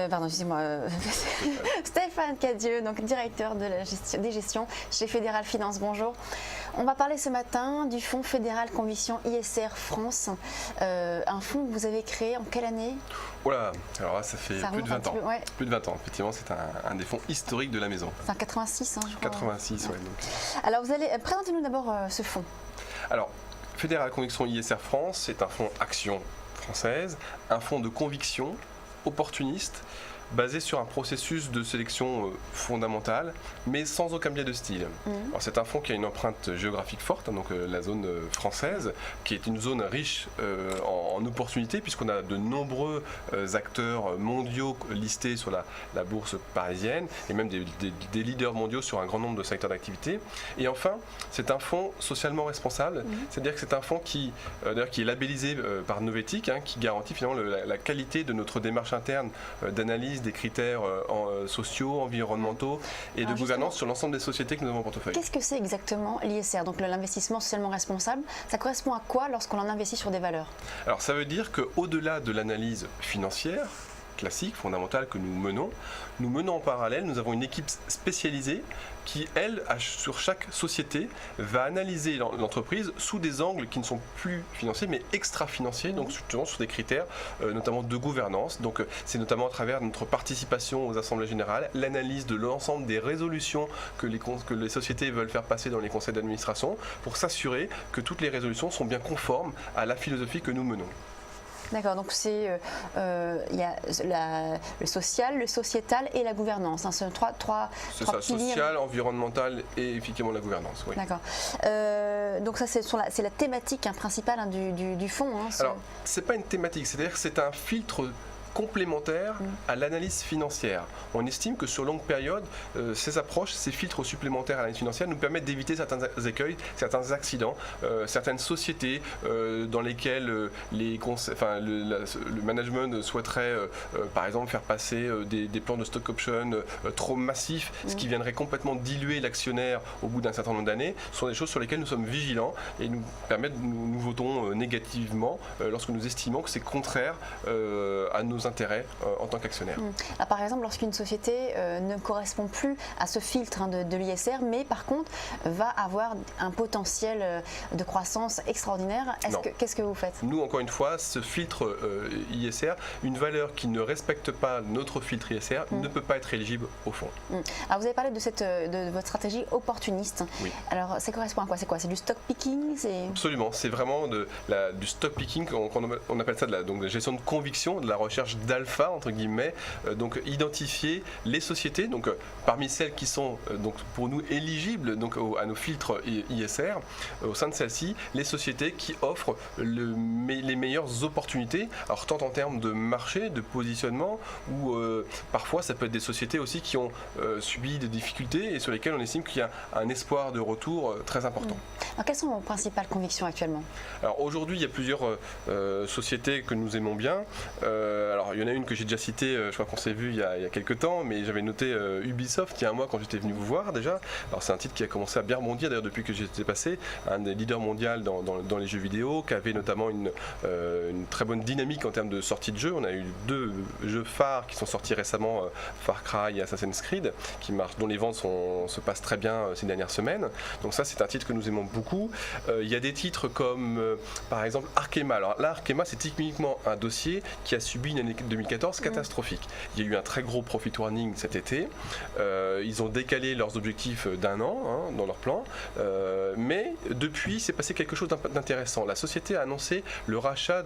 Pardon, excusez-moi, Stéphane Cadieux, donc directeur de la des gestions chez Fédéral Finance. Bonjour. On va parler ce matin du fonds fédéral Conviction ISR France, un fonds que vous avez créé en quelle année? Voilà, alors là ça fait plus de 20 ans. Ouais. Plus de 20 ans, effectivement, c'est un des fonds historiques de la maison. C'est en 86, je crois. 86, ouais. Donc. Alors présentez-nous d'abord ce fonds. Alors, Fédéral Conviction ISR France, c'est un fonds action française, un fonds de conviction opportuniste, basé sur un processus de sélection fondamentale, mais sans aucun biais de style. Alors c'est un fonds qui a une empreinte géographique forte, donc la zone française, qui est une zone riche en opportunités, puisqu'on a de nombreux acteurs mondiaux listés sur la bourse parisienne, et même des leaders mondiaux sur un grand nombre de secteurs d'activité. Et enfin, c'est un fonds socialement responsable, c'est-à-dire que c'est un fonds qui est labellisé par Novetic, qui garantit finalement la qualité de notre démarche interne d'analyse des critères sociaux, environnementaux et de gouvernance sur l'ensemble des sociétés que nous avons en portefeuille. Qu'est-ce que c'est exactement l'ISR, donc l'investissement socialement responsable? Ça correspond à quoi lorsqu'on en investit sur des valeurs? Alors ça veut dire qu'au-delà de l'analyse financière, classique, fondamentale que nous menons en parallèle, nous avons une équipe spécialisée qui, elle, sur chaque société, va analyser l'entreprise sous des angles qui ne sont plus financiers, mais extra-financiers, donc justement sur des critères, notamment de gouvernance. Donc c'est notamment à travers notre participation aux assemblées générales, l'analyse de l'ensemble des résolutions que les sociétés veulent faire passer dans les conseils d'administration, pour s'assurer que toutes les résolutions sont bien conformes à la philosophie que nous menons. D'accord, donc il y a le social, le sociétal et la gouvernance. C'est trois piliers. Social, environnemental et effectivement la gouvernance. Oui. D'accord. Donc ça c'est la thématique principale du fonds. Alors, c'est pas une thématique, c'est-à-dire que c'est un filtre complémentaire à l'analyse financière. On estime que sur longue période, ces approches, ces filtres supplémentaires à l'analyse financière nous permettent d'éviter certains écueils, certains accidents, certaines sociétés dans lesquelles le management souhaiterait par exemple faire passer des plans de stock option trop massifs, ce qui viendrait complètement diluer l'actionnaire au bout d'un certain nombre d'années. Ce sont des choses sur lesquelles nous sommes vigilants et nous votons négativement lorsque nous estimons que c'est contraire à nos intérêts en tant qu'actionnaire. Par exemple, lorsqu'une société ne correspond plus à ce filtre de l'ISR, mais par contre va avoir un potentiel de croissance extraordinaire, qu'est-ce que vous faites? Nous, encore une fois, ce filtre ISR, une valeur qui ne respecte pas notre filtre ISR ne peut pas être éligible au fonds. Alors vous avez parlé de votre stratégie opportuniste. Oui. Alors ça correspond à quoi? C'est quoi? C'est du stock picking? Absolument, c'est vraiment du stock picking, on appelle ça de la gestion de conviction, de la recherche d'alpha entre guillemets, donc identifier les sociétés, donc parmi celles qui sont donc pour nous éligibles donc à nos filtres ISR, au sein de celles-ci, les sociétés qui offrent les meilleures opportunités, alors tant en termes de marché, de positionnement, ou parfois ça peut être des sociétés aussi qui ont subi des difficultés et sur lesquelles on estime qu'il y a un espoir de retour très important. Alors, quelles sont vos principales convictions actuellement? Alors aujourd'hui il y a plusieurs sociétés que nous aimons bien. Alors il y en a une que j'ai déjà citée, je crois qu'on s'est vu il y a quelques temps, mais j'avais noté Ubisoft il y a un mois quand j'étais venu vous voir déjà. Alors c'est un titre qui a commencé à bien rebondir d'ailleurs depuis que j'étais passé, un des leaders mondiaux dans les jeux vidéo, qui avait notamment une très bonne dynamique en termes de sortie de jeux. On a eu 2 jeux phares qui sont sortis récemment, Far Cry et Assassin's Creed, dont les ventes se passent très bien ces dernières semaines. Donc ça c'est un titre que nous aimons beaucoup. Il y a des titres comme par exemple Arkema. Alors là Arkema c'est typiquement un dossier qui a subi une année 2014 catastrophique. Il y a eu un très gros profit warning cet été. Ils ont décalé leurs objectifs d'1 an dans leur plan. Mais depuis, il s'est passé quelque chose d'intéressant. La société a annoncé le rachat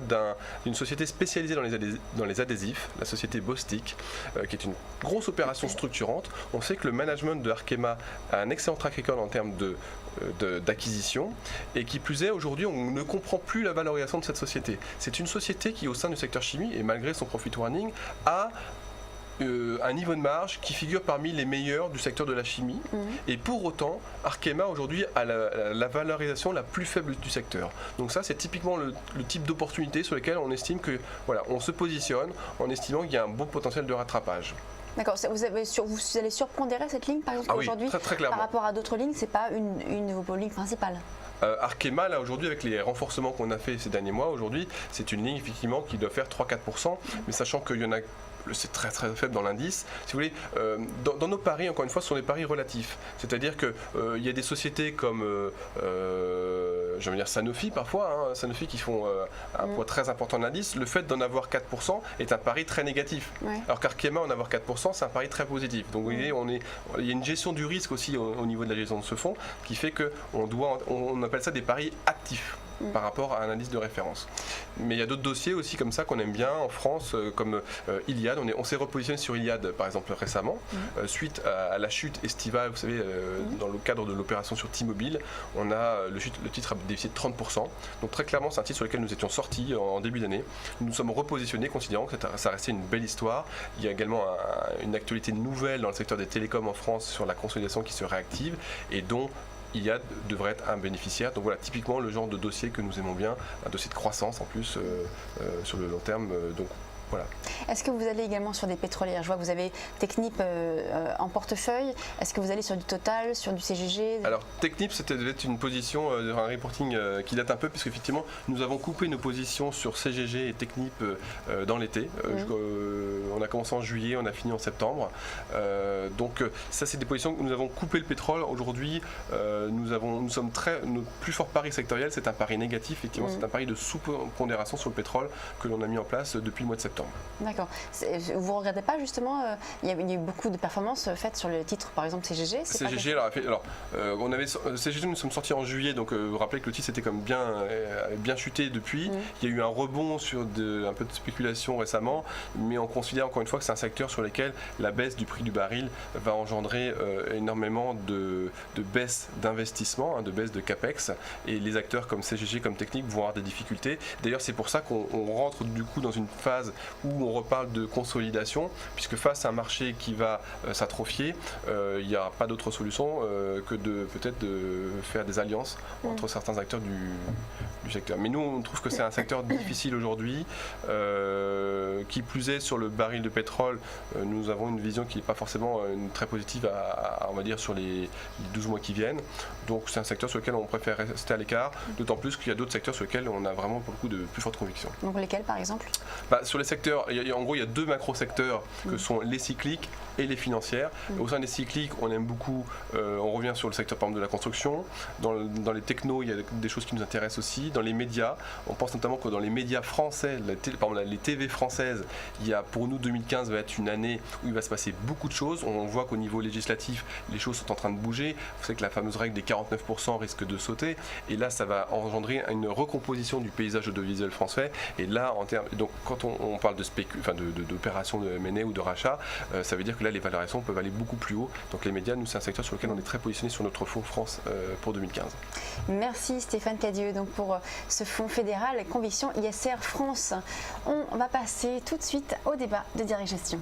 d'une société spécialisée dans les adhésifs, la société Bostik, qui est une grosse opération structurante. On sait que le management de Arkema a un excellent track record en termes d'acquisition, et qui plus est, aujourd'hui on ne comprend plus la valorisation de cette société. C'est une société qui au sein du secteur chimie, et malgré son profit warning, a un niveau de marge qui figure parmi les meilleurs du secteur de la chimie, et pour autant Arkema aujourd'hui a la valorisation la plus faible du secteur. Donc ça c'est typiquement le type d'opportunité sur lesquelles on estime que on se positionne en estimant qu'il y a un beau potentiel de rattrapage. D'accord, vous allez surpondérer cette ligne par exemple aujourd'hui très clairement. par rapport à d'autres lignes, c'est pas une de vos lignes principales. Arkema, là aujourd'hui, avec les renforcements qu'on a fait ces derniers mois, aujourd'hui, c'est une ligne effectivement qui doit faire 3-4%, mais sachant qu'il y en a, c'est très très faible dans l'indice. Si vous voulez, dans nos paris, encore une fois, ce sont des paris relatifs. C'est-à-dire qu'il y a des sociétés comme je veux dire Sanofi parfois, hein, Sanofi qui font un poids très important de l'indice. Le fait d'en avoir 4% est un pari très négatif. Alors qu'Arkema, en avoir 4%, c'est un pari très positif. Donc vous voyez, il y a une gestion du risque aussi au niveau de la gestion de ce fonds qui fait qu'on appelle ça des paris actifs par rapport à un indice de référence. Mais il y a d'autres dossiers aussi comme ça qu'on aime bien en France, comme Iliad. On s'est repositionné sur Iliad par exemple récemment, suite à la chute estivale, vous savez, dans le cadre de l'opération sur T-Mobile, on a le titre a déficit de 30%. Donc très clairement, c'est un titre sur lequel nous étions sortis en début d'année. Nous nous sommes repositionnés, considérant que ça restait une belle histoire. Il y a également une actualité nouvelle dans le secteur des télécoms en France sur la consolidation qui se réactive et dont Iliad devrait être un bénéficiaire. Donc voilà, typiquement le genre de dossier que nous aimons bien, un dossier de croissance en plus sur le long terme. Donc voilà. Est-ce que vous allez également sur des pétrolières? Je vois que vous avez Technip en portefeuille. Est-ce que vous allez sur du Total, sur du CGG? Alors Technip, c'était une position, un reporting qui date un peu, puisque effectivement nous avons coupé nos positions sur CGG et Technip dans l'été. On a commencé en juillet, on a fini en septembre. Donc ça, c'est des positions que nous avons coupé le pétrole. Aujourd'hui, nous sommes notre plus fort pari sectoriel, c'est un pari négatif. Effectivement, c'est un pari de sous-pondération sur le pétrole que l'on a mis en place depuis le mois de septembre. D'accord. Vous ne regrettez pas justement, il y a eu beaucoup de performances faites sur le titre, par exemple CGG. CGG, CGG, nous sommes sortis en juillet, donc vous rappelez que le titre c'était comme bien chuté depuis. Il y a eu un rebond sur un peu de spéculation récemment, mais on considère encore une fois que c'est un secteur sur lequel la baisse du prix du baril va engendrer énormément de baisse d'investissement, de baisse de capex, et les acteurs comme CGG, comme Technip vont avoir des difficultés. D'ailleurs, c'est pour ça qu'on rentre du coup dans une phase où on reparle de consolidation, puisque face à un marché qui va s'atrophier, il n'y aura pas d'autre solution que peut-être de faire des alliances entre certains acteurs du secteur. Mais nous, on trouve que c'est un secteur difficile aujourd'hui. Qui plus est, sur le baril de pétrole, nous avons une vision qui n'est pas forcément très positive on va dire, sur les 12 mois qui viennent. Donc c'est un secteur sur lequel on préfère rester à l'écart, d'autant plus qu'il y a d'autres secteurs sur lesquels on a vraiment beaucoup de plus fortes convictions. Donc lesquels par exemple? Sur les secteurs, en gros, il y a deux macro-secteurs que sont les cycliques et les financières. Au sein des cycliques, on aime beaucoup, on revient sur le secteur par exemple de la construction. Dans les technos, il y a des choses qui nous intéressent aussi. Dans les médias, on pense notamment que dans les médias français, les TV françaises, pour nous 2015 va être une année où il va se passer beaucoup de choses. On voit qu'au niveau législatif, les choses sont en train de bouger. Vous savez que la fameuse règle des 49% risque de sauter. Et là, ça va engendrer une recomposition du paysage audiovisuel français. Et là, donc quand on parle d'opérations de M&A ou de rachat, ça veut dire que là, les valorisations peuvent aller beaucoup plus haut. Donc les médias, nous, c'est un secteur sur lequel on est très positionné sur notre fonds France pour 2015. Merci Stéphane Cadieux donc pour ce fonds fédéral Conviction ISR France. On va passer tout de suite au débat de Direct Gestion.